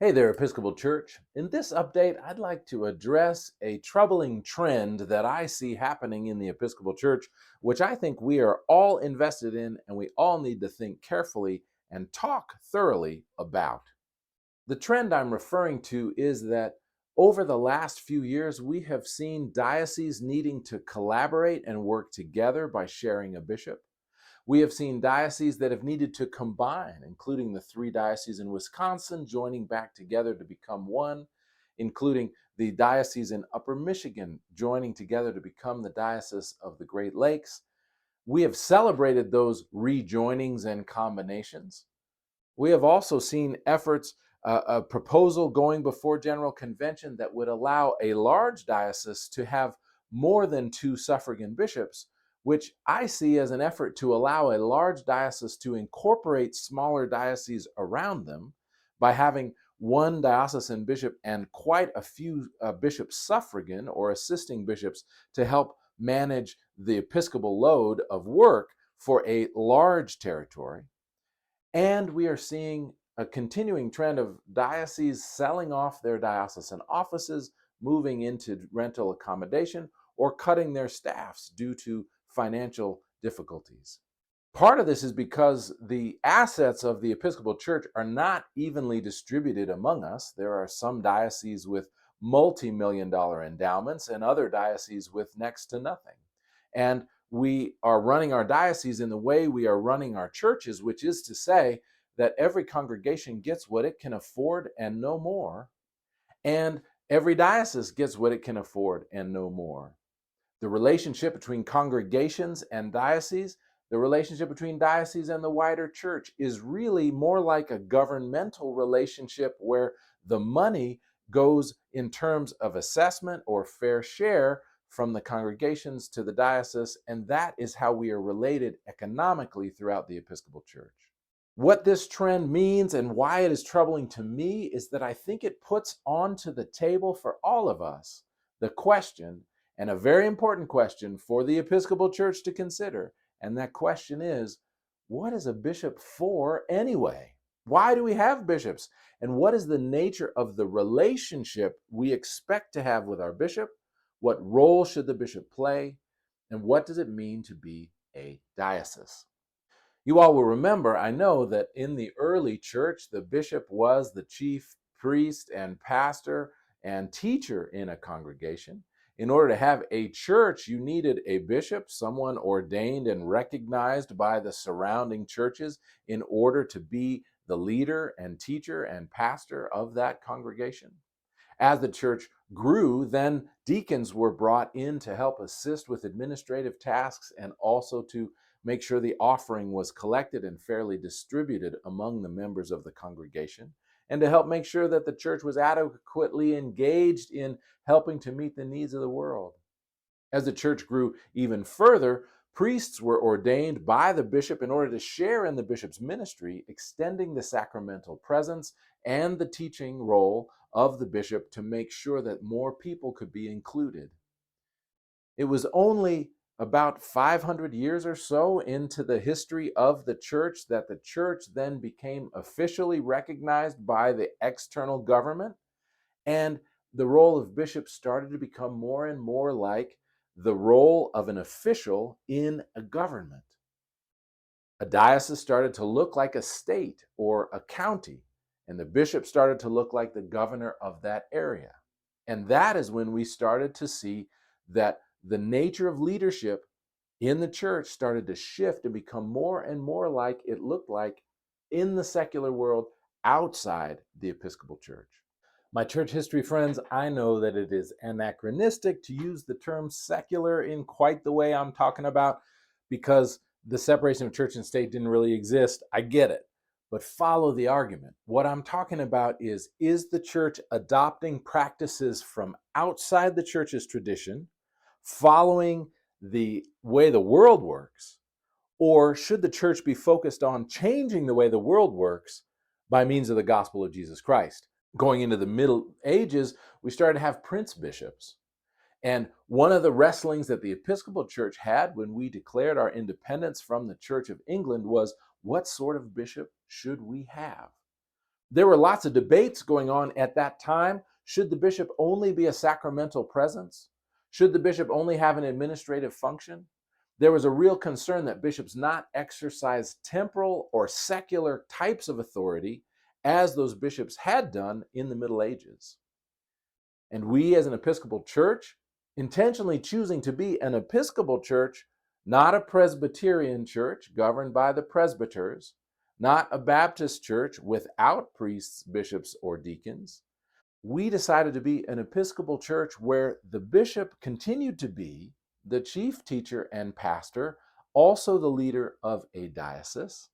Hey there, Episcopal Church. In this update, I'd like to address a troubling trend that I see happening in the Episcopal Church, which I think we are all invested in and we all need to think carefully and talk thoroughly about. The trend I'm referring to is that over the last few years, we have seen dioceses needing to collaborate and work together by sharing a bishop. We have seen dioceses that have needed to combine, including the 3 dioceses in Wisconsin joining back together to become one, including the diocese in Upper Michigan joining together to become the Diocese of the Great Lakes. We have celebrated those rejoinings and combinations. We have also seen efforts, a proposal going before General Convention that would allow a large diocese to have more than 2 suffragan bishops, which I see as an effort to allow a large diocese to incorporate smaller dioceses around them by having one diocesan bishop and quite a few bishops suffragan or assisting bishops to help manage the episcopal load of work for a large territory. And we are seeing a continuing trend of dioceses selling off their diocesan offices, moving into rental accommodation, or cutting their staffs due to financial difficulties. Part of this is because the assets of the Episcopal Church are not evenly distributed among us. There are some dioceses with multi-million-dollar endowments and other dioceses with next to nothing. And we are running our diocese in the way we are running our churches, which is to say that every congregation gets what it can afford and no more, and every diocese gets what it can afford and no more. The relationship between congregations and dioceses, the relationship between dioceses and the wider church is really more like a governmental relationship where the money goes in terms of assessment or fair share from the congregations to the diocese, and that is how we are related economically throughout the Episcopal Church. What this trend means and why it is troubling to me is that I think it puts onto the table for all of us the question, and a very important question for the Episcopal Church to consider, and that question is, what is a bishop for anyway? Why do we have bishops? And what is the nature of the relationship we expect to have with our bishop? What role should the bishop play? And what does it mean to be a diocese? You all will remember, I know, that in the early church, the bishop was the chief priest and pastor and teacher in a congregation. In order to have a church, you needed a bishop, someone ordained and recognized by the surrounding churches in order to be the leader and teacher and pastor of that congregation. As the church grew, then deacons were brought in to help assist with administrative tasks and also to make sure the offering was collected and fairly distributed among the members of the congregation, and to help make sure that the church was adequately engaged in helping to meet the needs of the world. As the church grew even further, priests were ordained by the bishop in order to share in the bishop's ministry, extending the sacramental presence and the teaching role of the bishop to make sure that more people could be included. It was only about 500 years or so into the history of the church that the church then became officially recognized by the external government, and the role of bishops started to become more and more like the role of an official in a government. A diocese started to look like a state or a county, and the bishop started to look like the governor of that area. And that is when we started to see that the nature of leadership in the church started to shift and become more and more like it looked like in the secular world outside the Episcopal Church. My church history friends, I know that it is anachronistic to use the term secular in quite the way I'm talking about because the separation of church and state didn't really exist. I get it. But follow the argument. What I'm talking about is the church adopting practices from outside the church's tradition, following the way the world works, or should the church be focused on changing the way the world works by means of the gospel of Jesus Christ? Going into the Middle Ages, we started to have prince bishops. And one of the wrestlings that the Episcopal Church had when we declared our independence from the Church of England was, what sort of bishop should we have? There were lots of debates going on at that time. Should the bishop only be a sacramental presence? Should the bishop only have an administrative function? There was a real concern that bishops not exercise temporal or secular types of authority as those bishops had done in the Middle Ages. And we, as an Episcopal Church, intentionally choosing to be an Episcopal Church, not a Presbyterian church governed by the presbyters, not a Baptist church without priests, bishops, or deacons. We decided to be an Episcopal Church where the bishop continued to be the chief teacher and pastor, also the leader of a diocese,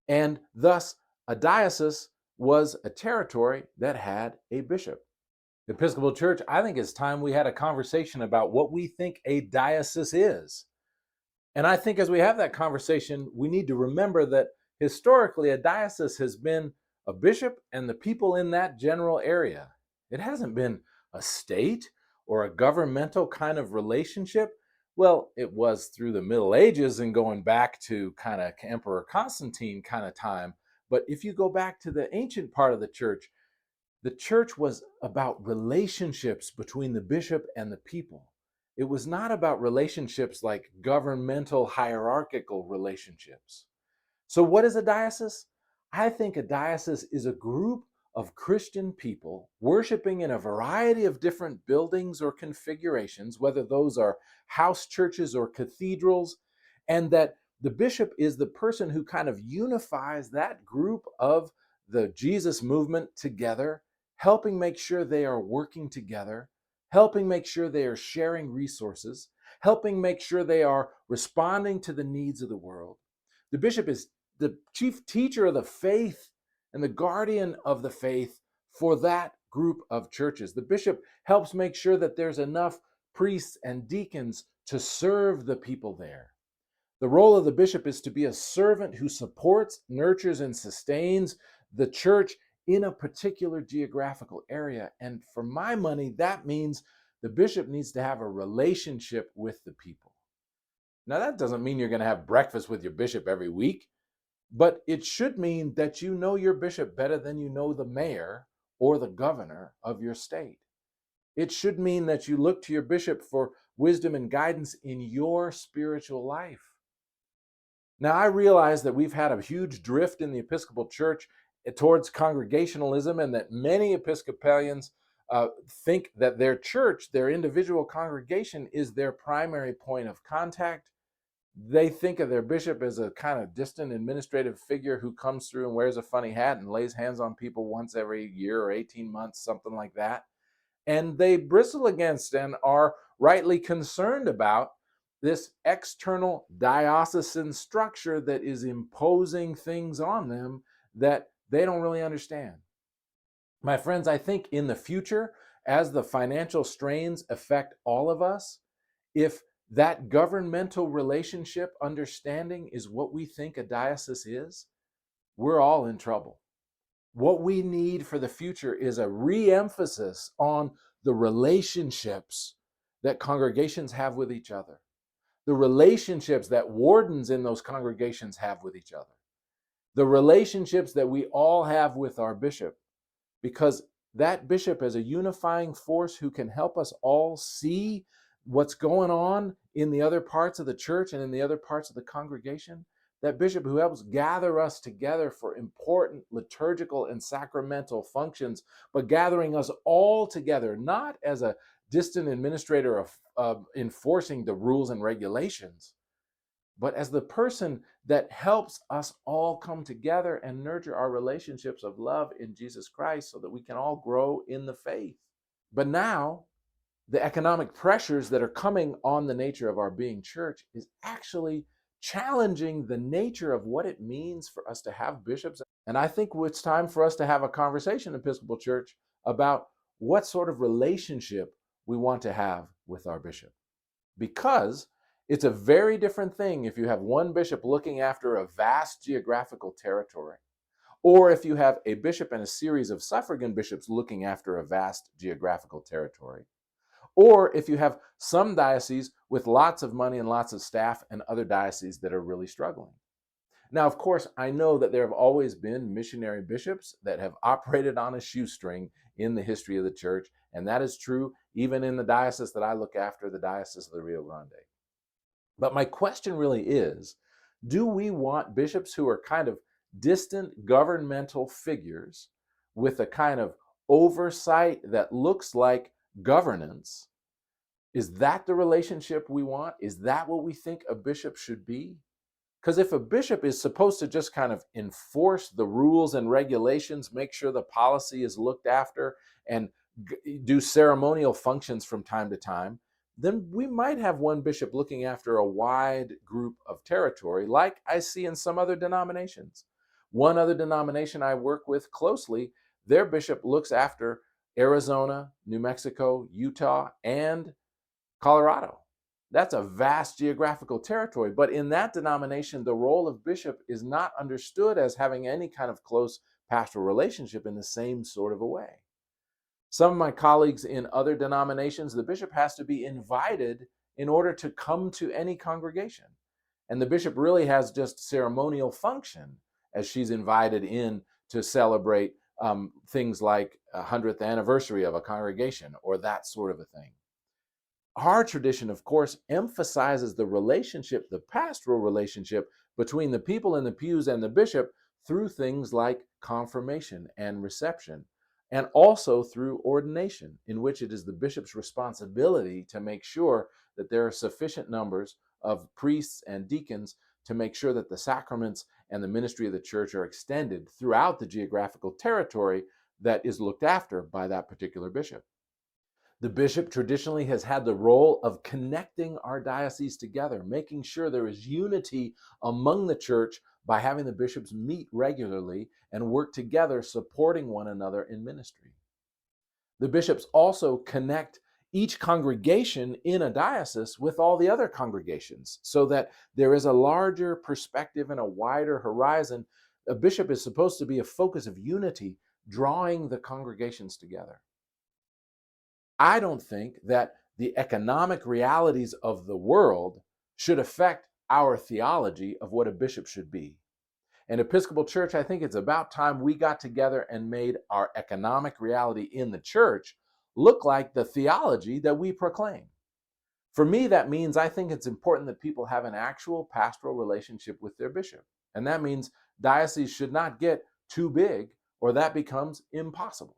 and thus a diocese was a territory that had a bishop. The Episcopal Church, I think it's time we had a conversation about what we think a diocese is. And I think as we have that conversation, we need to remember that historically a diocese has been a bishop and the people in that general area. It hasn't been a state or a governmental kind of relationship. Well, it was through the Middle Ages and going back to kind of Emperor Constantine kind of time. But if you go back to the ancient part of the church was about relationships between the bishop and the people. It was not about relationships like governmental hierarchical relationships. So, what is a diocese? I think a diocese is a group of Christian people worshiping in a variety of different buildings or configurations, whether those are house churches or cathedrals, and that the bishop is the person who kind of unifies that group of the Jesus movement together, helping make sure they are working together, helping make sure they are sharing resources, helping make sure they are responding to the needs of the world. The bishop is the chief teacher of the faith and the guardian of the faith for that group of churches. The bishop helps make sure that there's enough priests and deacons to serve the people there. The role of the bishop is to be a servant who supports, nurtures, and sustains the church in a particular geographical area. And for my money, that means the bishop needs to have a relationship with the people. Now, that doesn't mean you're going to have breakfast with your bishop every week, but it should mean that you know your bishop better than you know the mayor or the governor of your state. It should mean that you look to your bishop for wisdom and guidance in your spiritual life. Now, I realize that we've had a huge drift in the Episcopal Church towards congregationalism, and that many Episcopalians think that their church, their individual congregation, is their primary point of contact. They think of their bishop as a kind of distant administrative figure who comes through and wears a funny hat and lays hands on people once every year or 18 months, something like that. And they bristle against and are rightly concerned about this external diocesan structure that is imposing things on them that they don't really understand. My friends, I think in the future, as the financial strains affect all of us, if that governmental relationship understanding is what we think a diocese is, we're all in trouble. What we need for the future is a re-emphasis on the relationships that congregations have with each other, the relationships that wardens in those congregations have with each other, the relationships that we all have with our bishop, because that bishop is a unifying force who can help us all see what's going on in the other parts of the church and in the other parts of the congregation. That bishop who helps gather us together for important liturgical and sacramental functions, but gathering us all together, not as a distant administrator of enforcing the rules and regulations, but as the person that helps us all come together and nurture our relationships of love in Jesus Christ so that we can all grow in the faith. But now, the economic pressures that are coming on the nature of our being church is actually challenging the nature of what it means for us to have bishops. And I think it's time for us to have a conversation in Episcopal Church about what sort of relationship we want to have with our bishop. Because it's a very different thing if you have one bishop looking after a vast geographical territory, or if you have a bishop and a series of suffragan bishops looking after a vast geographical territory, or if you have some dioceses with lots of money and lots of staff and other dioceses that are really struggling. Now, of course, I know that there have always been missionary bishops that have operated on a shoestring in the history of the church, and that is true even in the diocese that I look after, the Diocese of the Rio Grande. But my question really is, do we want bishops who are kind of distant governmental figures with a kind of oversight that looks like governance? Is that the relationship we want? Is that what we think a bishop should be? Because if a bishop is supposed to just kind of enforce the rules and regulations, make sure the policy is looked after, and do ceremonial functions from time to time, then we might have one bishop looking after a wide group of territory, like I see in some other denominations. One other denomination I work with closely, their bishop looks after Arizona, New Mexico, Utah, and Colorado. That's a vast geographical territory, but in that denomination, the role of bishop is not understood as having any kind of close pastoral relationship in the same sort of a way. Some of my colleagues in other denominations, the bishop has to be invited in order to come to any congregation. And the bishop really has just ceremonial function as she's invited in to celebrate things like a 100th anniversary of a congregation or that sort of a thing. Our tradition, of course, emphasizes the relationship, the pastoral relationship between the people in the pews and the bishop through things like confirmation and reception, and also through ordination, in which it is the bishop's responsibility to make sure that there are sufficient numbers of priests and deacons to make sure that the sacraments and the ministry of the church are extended throughout the geographical territory that is looked after by that particular bishop. The bishop traditionally has had the role of connecting our diocese together, making sure there is unity among the church by having the bishops meet regularly and work together, supporting one another in ministry. The bishops also connect each congregation in a diocese with all the other congregations so that there is a larger perspective and a wider horizon. A bishop is supposed to be a focus of unity, drawing the congregations together. I don't think that the economic realities of the world should affect our theology of what a bishop should be. And Episcopal Church, I think it's about time we got together and made our economic reality in the church look like the theology that we proclaim. For me, that means I think it's important that people have an actual pastoral relationship with their bishop. And that means dioceses should not get too big, or that becomes impossible.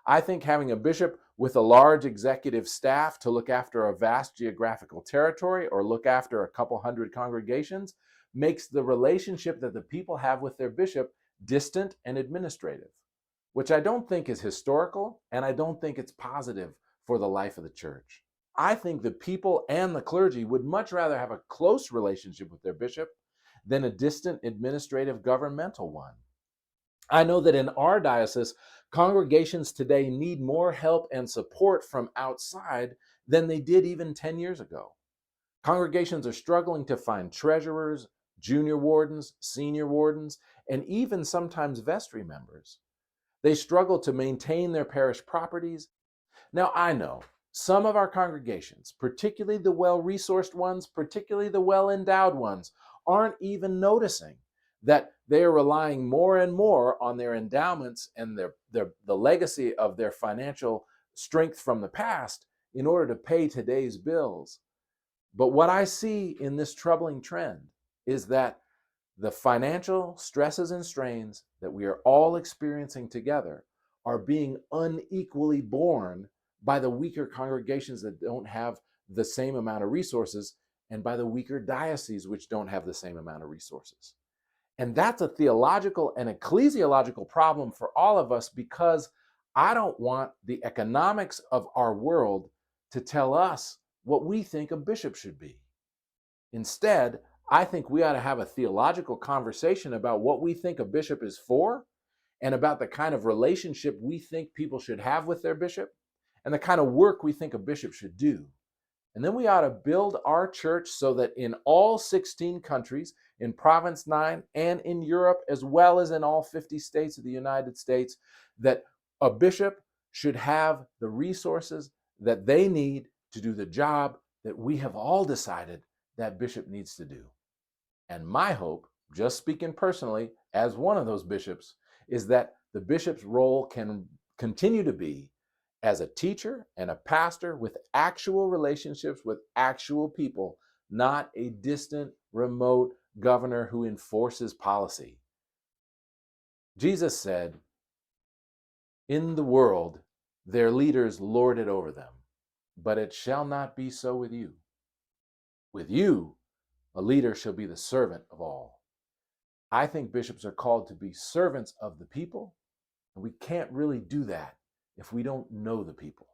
I think having a bishop with a large executive staff to look after a vast geographical territory or look after a couple hundred congregations makes the relationship that the people have with their bishop distant and administrative, which I don't think is historical, and I don't think it's positive for the life of the church. I think the people and the clergy would much rather have a close relationship with their bishop than a distant administrative governmental one. I know that in our diocese, congregations today need more help and support from outside than they did even 10 years ago. Congregations are struggling to find treasurers, junior wardens, senior wardens, and even sometimes vestry members. They struggle to maintain their parish properties. Now, I know some of our congregations, particularly the well-resourced ones, particularly the well-endowed ones, aren't even noticing that they are relying more and more on their endowments and the legacy of their financial strength from the past in order to pay today's bills. But what I see in this troubling trend is that the financial stresses and strains that we are all experiencing together are being unequally borne by the weaker congregations that don't have the same amount of resources, and by the weaker dioceses which don't have the same amount of resources. And that's a theological and ecclesiological problem for all of us, because I don't want the economics of our world to tell us what we think a bishop should be. Instead, I think we ought to have a theological conversation about what we think a bishop is for, and about the kind of relationship we think people should have with their bishop, and the kind of work we think a bishop should do. And then we ought to build our church so that in all 16 countries, in Province 9, and in Europe, as well as in all 50 states of the United States, that a bishop should have the resources that they need to do the job that we have all decided that bishop needs to do. And my hope, just speaking personally, as one of those bishops, is that the bishop's role can continue to be as a teacher and a pastor with actual relationships with actual people, not a distant, remote governor who enforces policy. Jesus said, in the world, their leaders lord it over them, but it shall not be so with you. With you, a leader shall be the servant of all. I think bishops are called to be servants of the people, and we can't really do that if we don't know the people.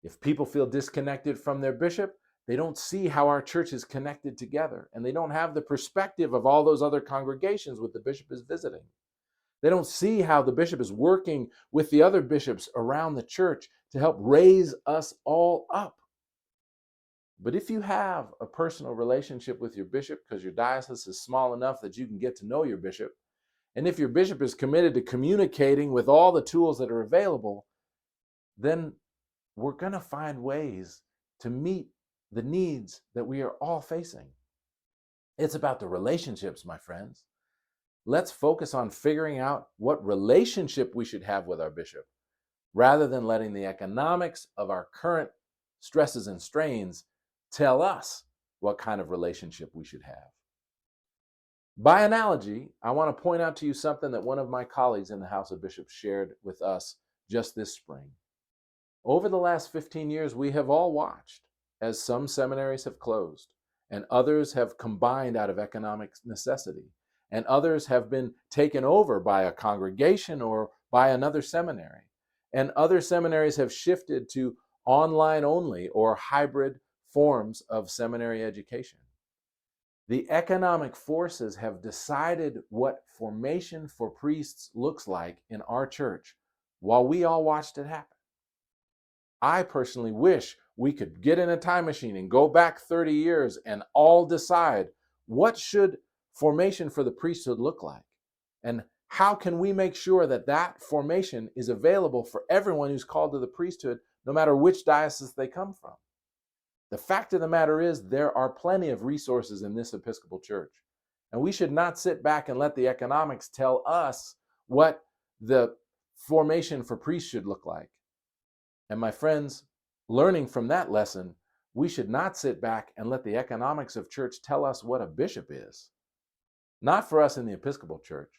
If people feel disconnected from their bishop, they don't see how our church is connected together, and they don't have the perspective of all those other congregations what the bishop is visiting. They don't see how the bishop is working with the other bishops around the church to help raise us all up. But if you have a personal relationship with your bishop, because your diocese is small enough that you can get to know your bishop, and if your bishop is committed to communicating with all the tools that are available, then we're going to find ways to meet the needs that we are all facing. It's about the relationships, my friends. Let's focus on figuring out what relationship we should have with our bishop, rather than letting the economics of our current stresses and strains tell us what kind of relationship we should have. By analogy, I want to point out to you something that one of my colleagues in the House of Bishops shared with us just this spring. Over the last 15 years, we have all watched as some seminaries have closed, and others have combined out of economic necessity, and others have been taken over by a congregation or by another seminary, and other seminaries have shifted to online only or hybrid forms of seminary education. The economic forces have decided what formation for priests looks like in our church while we all watched it happen. I personally wish we could get in a time machine and go back 30 years and all decide what should formation for the priesthood look like, and how can we make sure that that formation is available for everyone who's called to the priesthood, no matter which diocese they come from. The fact of the matter is there are plenty of resources in this Episcopal Church, and we should not sit back and let the economics tell us what the formation for priests should look like. And my friends, learning from that lesson, we should not sit back and let the economics of church tell us what a bishop is. Not for us in the Episcopal Church,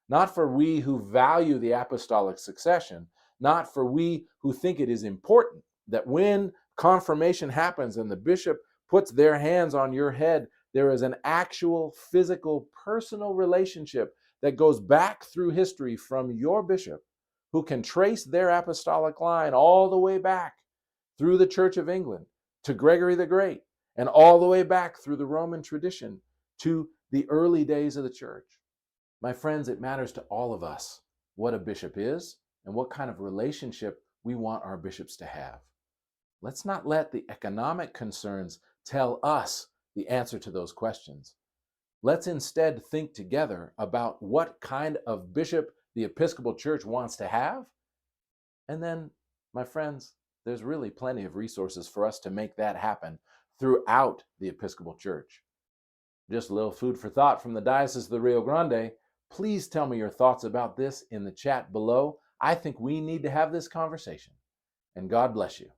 not for we who value the apostolic succession, not for we who think it is important that when confirmation happens and the bishop puts their hands on your head, there is an actual physical personal relationship that goes back through history from your bishop, who can trace their apostolic line all the way back through the Church of England to Gregory the Great, and all the way back through the Roman tradition to the early days of the church. My friends, it matters to all of us what a bishop is and what kind of relationship we want our bishops to have. Let's not let the economic concerns tell us the answer to those questions. Let's instead think together about what kind of bishop the Episcopal Church wants to have. And then, my friends, there's really plenty of resources for us to make that happen throughout the Episcopal Church. Just a little food for thought from the Diocese of the Rio Grande. Please tell me your thoughts about this in the chat below. I think we need to have this conversation. And God bless you.